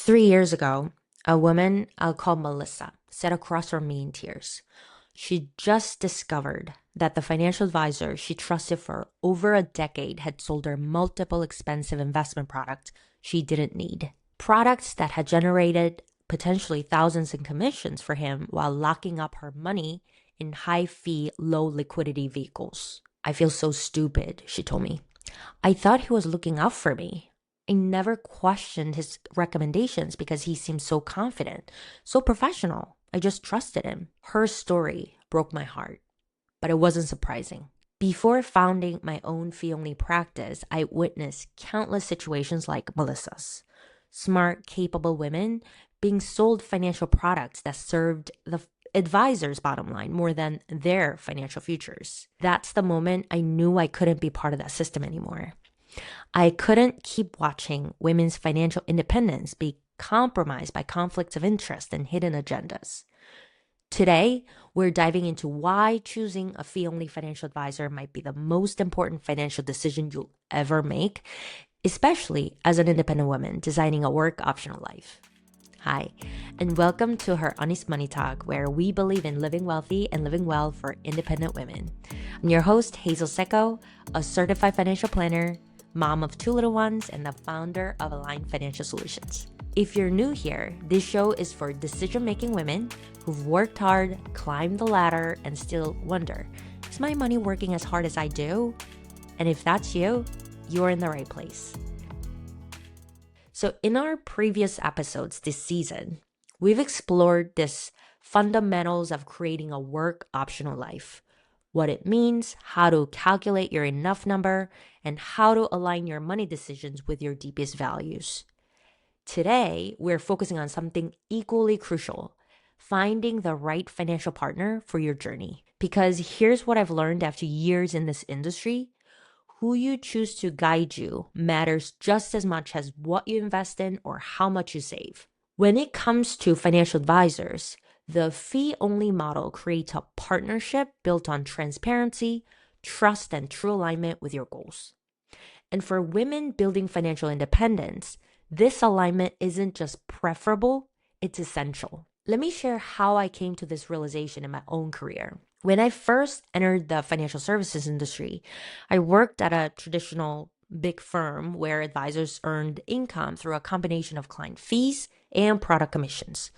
3 years ago, a woman I'll call Melissa sat across from me in tears. She just discovered that the financial advisor she trusted for over a decade had sold her multiple expensive investment products she didn't need. Products that had generated potentially thousands in commissions for him while locking up her money in high fee, low liquidity vehicles. I feel so stupid, she told me. I thought he was looking out for me. I never questioned his recommendations because he seemed so confident, so professional. I just trusted him. Her story broke my heart, but it wasn't surprising. Before founding my own fee-only practice, I witnessed countless situations like Melissa's. Smart, capable women being sold financial products that served the advisor's bottom line more than their financial futures. That's the moment I knew I couldn't be part of that system anymore. I couldn't keep watching women's financial independence be compromised by conflicts of interest and hidden agendas. Today, we're diving into why choosing a fee-only financial advisor might be the most important financial decision you'll ever make, especially as an independent woman designing a work optional life. Hi, and welcome to her Honest Money Talk, where we believe in living wealthy and living well for independent women. I'm your host, Hazel Secco, a certified financial planner, mom of 2 little ones, and the founder of Aligned Financial Solutions. If you're new here, this show is for decision-making women who've worked hard, climbed the ladder, and still wonder, is my money working as hard as I do? And if that's you, you're in the right place. So in our previous episodes this season, we've explored this fundamentals of creating a work optional life, what it means, how to calculate your enough number, and how to align your money decisions with your deepest values. Today, we're focusing on something equally crucial, finding the right financial partner for your journey. Because here's what I've learned after years in this industry: who you choose to guide you matters just as much as what you invest in or how much you save. When it comes to financial advisors, the fee-only model creates a partnership built on transparency, trust, and true alignment with your goals. And for women building financial independence, this alignment isn't just preferable, it's essential. Let me share how I came to this realization in my own career. When I first entered the financial services industry, I worked at a traditional big firm where advisors earned income through a combination of client fees and product commissions.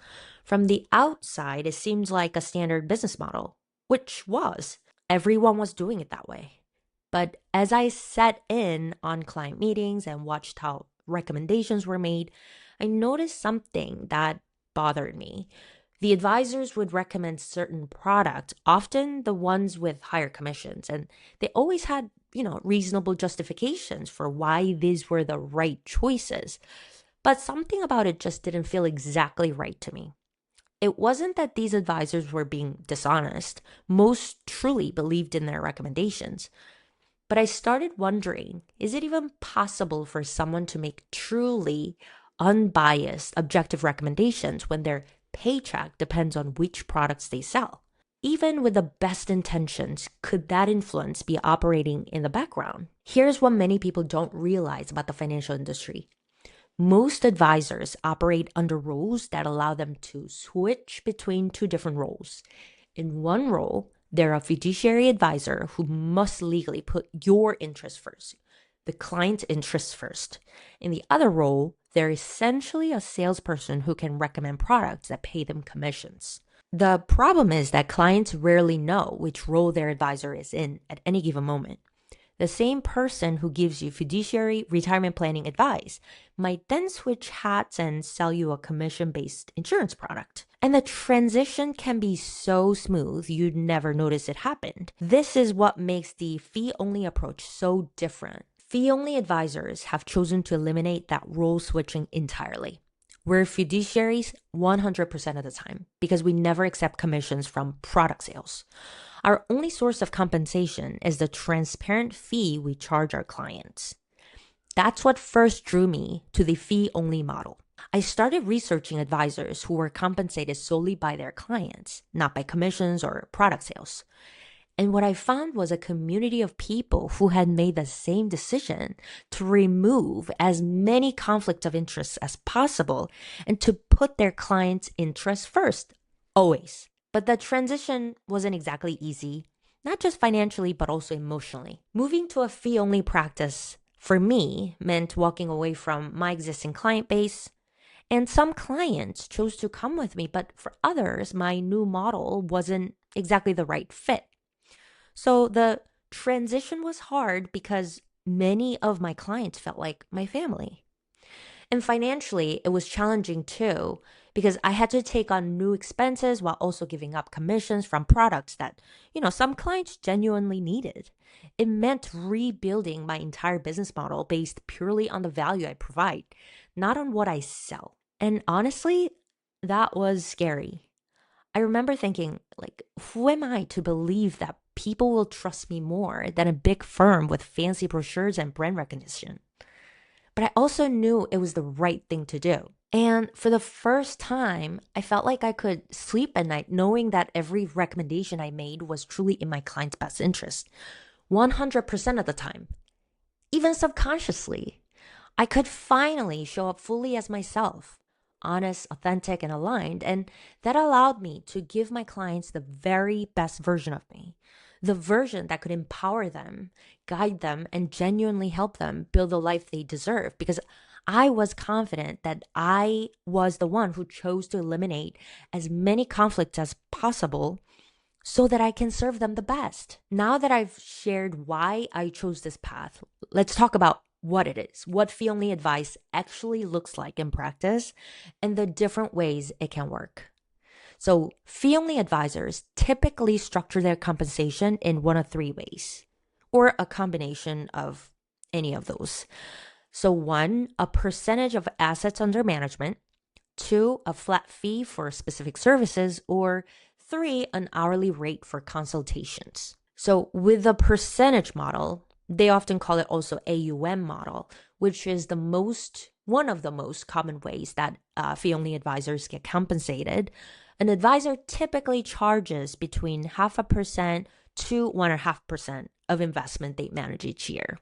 From the outside, it seems like a standard business model, which was. Everyone was doing it that way. But as I sat in on client meetings and watched how recommendations were made, I noticed something that bothered me. The advisors would recommend certain products, often the ones with higher commissions, and they always had, reasonable justifications for why these were the right choices. But something about it just didn't feel exactly right to me. It wasn't that these advisors were being dishonest. Most truly believed in their recommendations. But I started wondering, is it even possible for someone to make truly unbiased, objective recommendations when their paycheck depends on which products they sell? Even with the best intentions, could that influence be operating in the background? Here's what many people don't realize about the financial industry. Most advisors operate under rules that allow them to switch between 2 different roles. In one role, they're a fiduciary advisor who must legally put your interests first, the client's interests first. In the other role, they're essentially a salesperson who can recommend products that pay them commissions. The problem is that clients rarely know which role their advisor is in at any given moment. The same person who gives you fiduciary retirement planning advice might then switch hats and sell you a commission-based insurance product. And the transition can be so smooth you'd never notice it happened. This is what makes the fee-only approach so different. Fee-only advisors have chosen to eliminate that role switching entirely. We're fiduciaries 100% of the time because we never accept commissions from product sales. Our only source of compensation is the transparent fee we charge our clients. That's what first drew me to the fee-only model. I started researching advisors who were compensated solely by their clients, not by commissions or product sales. And what I found was a community of people who had made the same decision to remove as many conflicts of interest as possible and to put their clients' interests first, always. But the transition wasn't exactly easy, not just financially, but also emotionally. Moving to a fee only practice for me meant walking away from my existing client base. And some clients chose to come with me, but for others, my new model wasn't exactly the right fit. So the transition was hard because many of my clients felt like my family. And financially, it was challenging too, because I had to take on new expenses while also giving up commissions from products that, some clients genuinely needed. It meant rebuilding my entire business model based purely on the value I provide, not on what I sell. And honestly, that was scary. I remember thinking, like, who am I to believe that people will trust me more than a big firm with fancy brochures and brand recognition? But I also knew it was the right thing to do. And for the first time, I felt like I could sleep at night knowing that every recommendation I made was truly in my client's best interest, 100% of the time, even subconsciously. I could finally show up fully as myself, honest, authentic, and aligned. And that allowed me to give my clients the very best version of me, the version that could empower them, guide them, and genuinely help them build the life they deserve. Because I was confident that I was the one who chose to eliminate as many conflicts as possible so that I can serve them the best. Now that I've shared why I chose this path, let's talk about what it is, what fee only advice actually looks like in practice, and the different ways it can work. So, fee only advisors typically structure their compensation in one of three ways, or a combination of any of those. So, one, a percentage of assets under management, two, a flat fee for specific services, or three, an hourly rate for consultations. So, with the percentage model, they often call it also AUM model, which is one of the most common ways that fee only advisors get compensated. An advisor typically charges between 0.5% to 1.5% of investment they manage each year.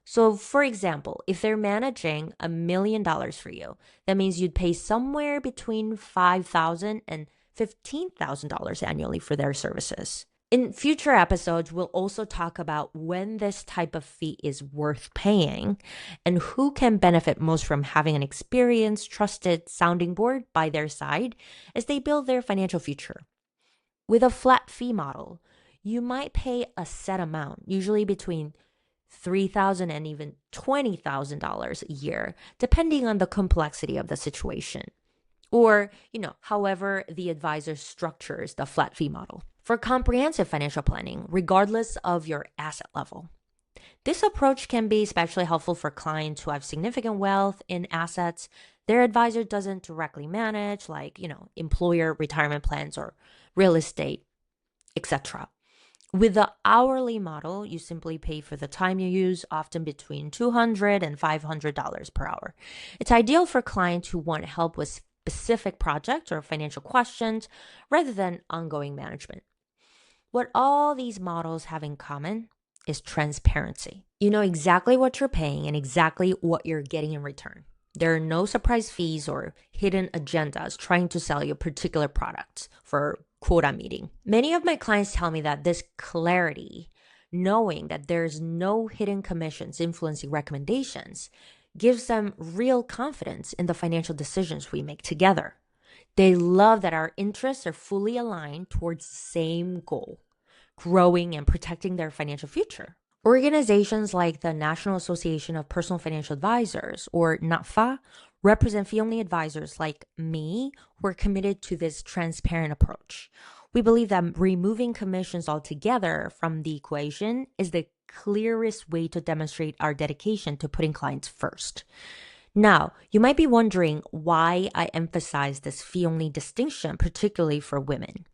So, for example, if they're managing $1 million for you, that means you'd pay somewhere between $5,000 and $15,000 annually for their services. In future episodes, we'll also talk about when this type of fee is worth paying and who can benefit most from having an experienced, trusted sounding board by their side as they build their financial future. With a flat fee model, you might pay a set amount, usually between $3,000 and even $20,000 a year, depending on the complexity of the situation. Or, however the advisor structures the flat fee model. For comprehensive financial planning, regardless of your asset level, this approach can be especially helpful for clients who have significant wealth in assets their advisor doesn't directly manage, like, employer retirement plans or real estate, etc. With the hourly model, you simply pay for the time you use, often between $200 and $500 per hour. It's ideal for clients who want help with specific projects or financial questions rather than ongoing management. What all these models have in common is transparency. You know exactly what you're paying and exactly what you're getting in return. There are no surprise fees or hidden agendas trying to sell you particular products for quota meeting. Many of my clients tell me that this clarity, knowing that there's no hidden commissions influencing recommendations, gives them real confidence in the financial decisions we make together. They love that our interests are fully aligned towards the same goal, growing and protecting their financial future. Organizations like the National Association of Personal Financial Advisors, or NAFA, represent fee-only advisors like me who are committed to this transparent approach. We believe that removing commissions altogether from the equation is the clearest way to demonstrate our dedication to putting clients first. Now, you might be wondering why I emphasize this fee-only distinction, particularly for women.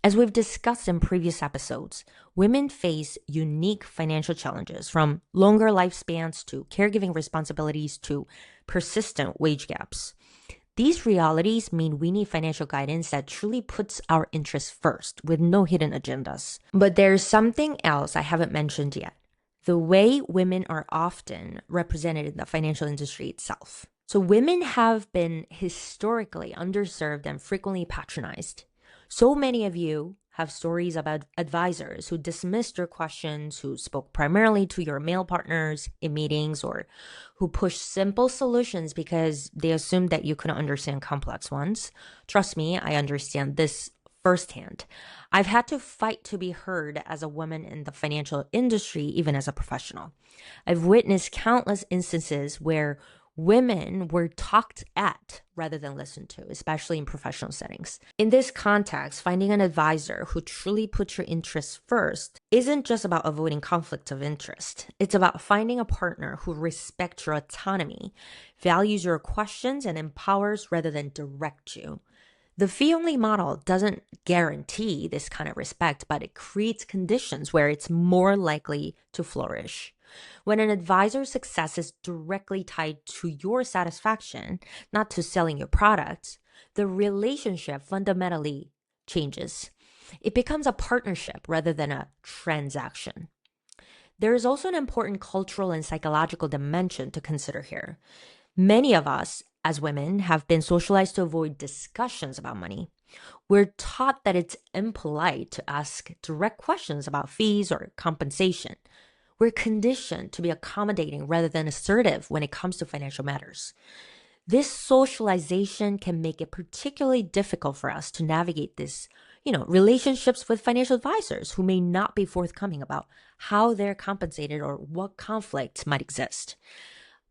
As we've discussed in previous episodes, women face unique financial challenges, from longer lifespans to caregiving responsibilities to persistent wage gaps. These realities mean we need financial guidance that truly puts our interests first with no hidden agendas. But there's something else I haven't mentioned yet. The way women are often represented in the financial industry itself. So women have been historically underserved and frequently patronized. So many of you have stories about advisors who dismissed your questions, who spoke primarily to your male partners in meetings, or who pushed simple solutions because they assumed that you couldn't understand complex ones. Trust me, I understand this firsthand. I've had to fight to be heard as a woman in the financial industry, even as a professional. I've witnessed countless instances where women were talked at rather than listened to, especially in professional settings. In this context, finding an advisor who truly puts your interests first isn't just about avoiding conflict of interest. It's about finding a partner who respects your autonomy, values your questions, and empowers rather than direct you. The fee-only model doesn't guarantee this kind of respect, but it creates conditions where it's more likely to flourish. When an advisor's success is directly tied to your satisfaction, not to selling your products, the relationship fundamentally changes. It becomes a partnership rather than a transaction. There is also an important cultural and psychological dimension to consider here. Many of us, as women, have been socialized to avoid discussions about money. We're taught that it's impolite to ask direct questions about fees or compensation. We're conditioned to be accommodating rather than assertive when it comes to financial matters. This socialization can make it particularly difficult for us to navigate this, relationships with financial advisors who may not be forthcoming about how they're compensated or what conflicts might exist.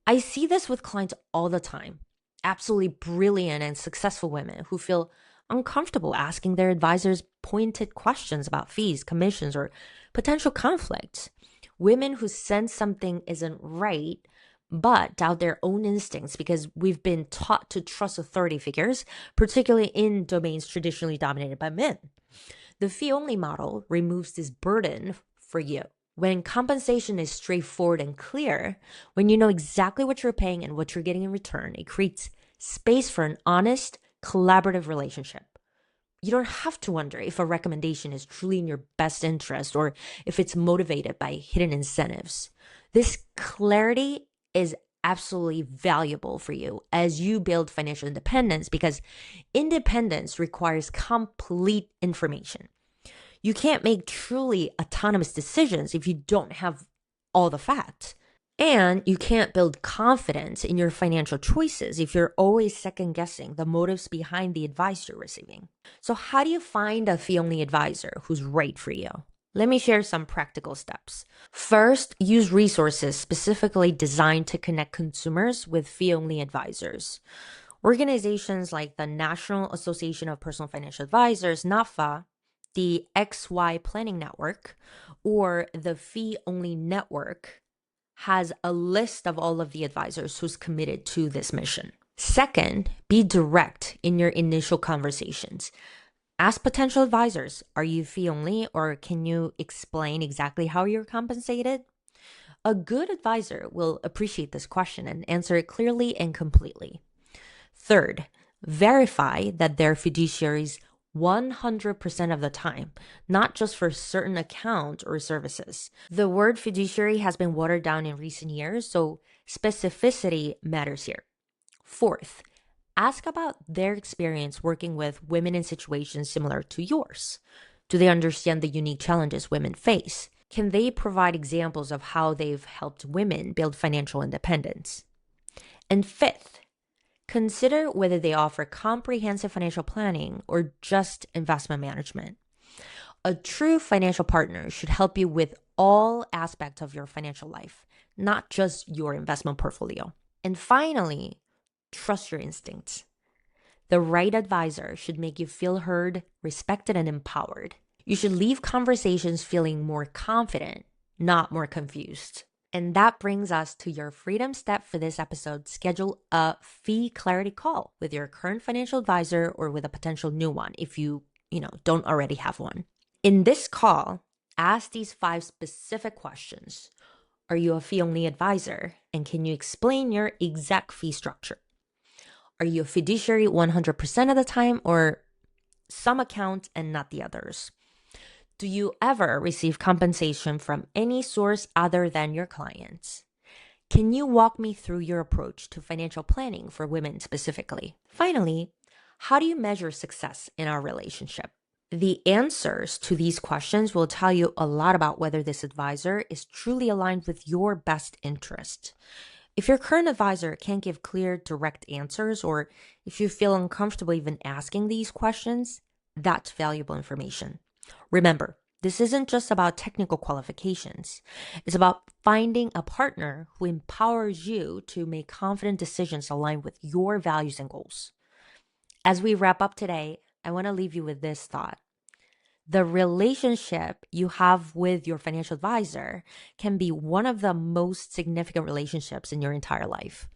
I see this with clients all the time. Absolutely brilliant and successful women who feel uncomfortable asking their advisors pointed questions about fees, commissions, or potential conflicts. Women who sense something isn't right but doubt their own instincts because we've been taught to trust authority figures, particularly in domains traditionally dominated by men. The fee-only model removes this burden for you. When compensation is straightforward and clear, when you know exactly what you're paying and what you're getting in return, it creates space for an honest, collaborative relationship. You don't have to wonder if a recommendation is truly in your best interest or if it's motivated by hidden incentives. This clarity is absolutely valuable for you as you build financial independence because independence requires complete information. You can't make truly autonomous decisions if you don't have all the facts. And you can't build confidence in your financial choices if you're always second guessing the motives behind the advice you're receiving. So how do you find a fee-only advisor who's right for you? Let me share some practical steps. First, use resources specifically designed to connect consumers with fee-only advisors. Organizations like the National Association of Personal Financial Advisors, NAFA, the XY Planning Network, or the Fee Only Network has a list of all of the advisors who's committed to this mission. Second, be direct in your initial conversations. Ask potential advisors, are you fee only or can you explain exactly how you're compensated? A good advisor will appreciate this question and answer it clearly and completely. Third, verify that they're fiduciaries 100% of the time, not just for certain accounts or services. The word fiduciary has been watered down in recent years, so specificity matters here. Fourth, ask about their experience working with women in situations similar to yours. Do they understand the unique challenges women face? Can they provide examples of how they've helped women build financial independence? And fifth, consider whether they offer comprehensive financial planning or just investment management. A true financial partner should help you with all aspects of your financial life, not just your investment portfolio. And finally, trust your instincts. The right advisor should make you feel heard, respected, and empowered. You should leave conversations feeling more confident, not more confused. And that brings us to your freedom step for this episode. Schedule a fee clarity call with your current financial advisor or with a potential new one if you don't already have one. In this call, ask these 5 specific questions. Are you a fee-only advisor? And can you explain your exact fee structure? Are you a fiduciary 100% of the time, or some account and not the others? Do you ever receive compensation from any source other than your clients? Can you walk me through your approach to financial planning for women specifically? Finally, how do you measure success in our relationship? The answers to these questions will tell you a lot about whether this advisor is truly aligned with your best interest. If your current advisor can't give clear, direct answers, or if you feel uncomfortable even asking these questions, that's valuable information. Remember, this isn't just about technical qualifications. It's about finding a partner who empowers you to make confident decisions aligned with your values and goals. As we wrap up today, I want to leave you with this thought. The relationship you have with your financial advisor can be one of the most significant relationships in your entire life.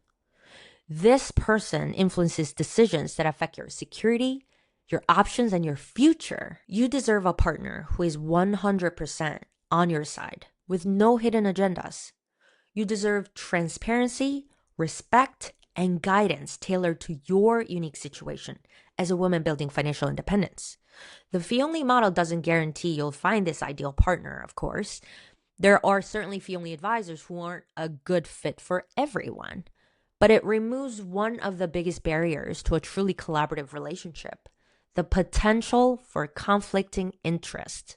This person influences decisions that affect your security, your options, and your future. You deserve a partner who is 100% on your side with no hidden agendas. You deserve transparency, respect, and guidance tailored to your unique situation as a woman building financial independence. The fee-only model doesn't guarantee you'll find this ideal partner, of course. There are certainly fee-only advisors who aren't a good fit for everyone, but it removes one of the biggest barriers to a truly collaborative relationship: the potential for conflicting interest.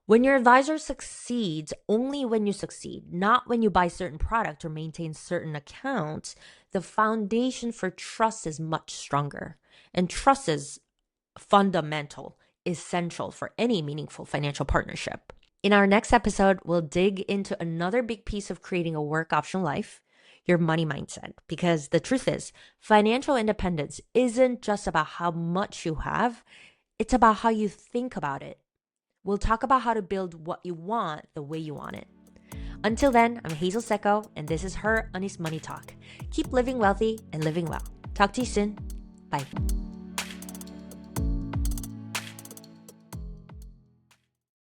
When your advisor succeeds, only when you succeed, not when you buy certain product or maintain certain accounts, the foundation for trust is much stronger. And trust is fundamental, essential for any meaningful financial partnership. In our next episode, we'll dig into another big piece of creating a work option life: your money mindset. Because the truth is, financial independence isn't just about how much you have, it's about how you think about it. We'll talk about how to build what you want the way you want it. Until then, I'm Hazel Secco, and this is Her Honest Money Talk. Keep living wealthy and living well. Talk to you soon. Bye.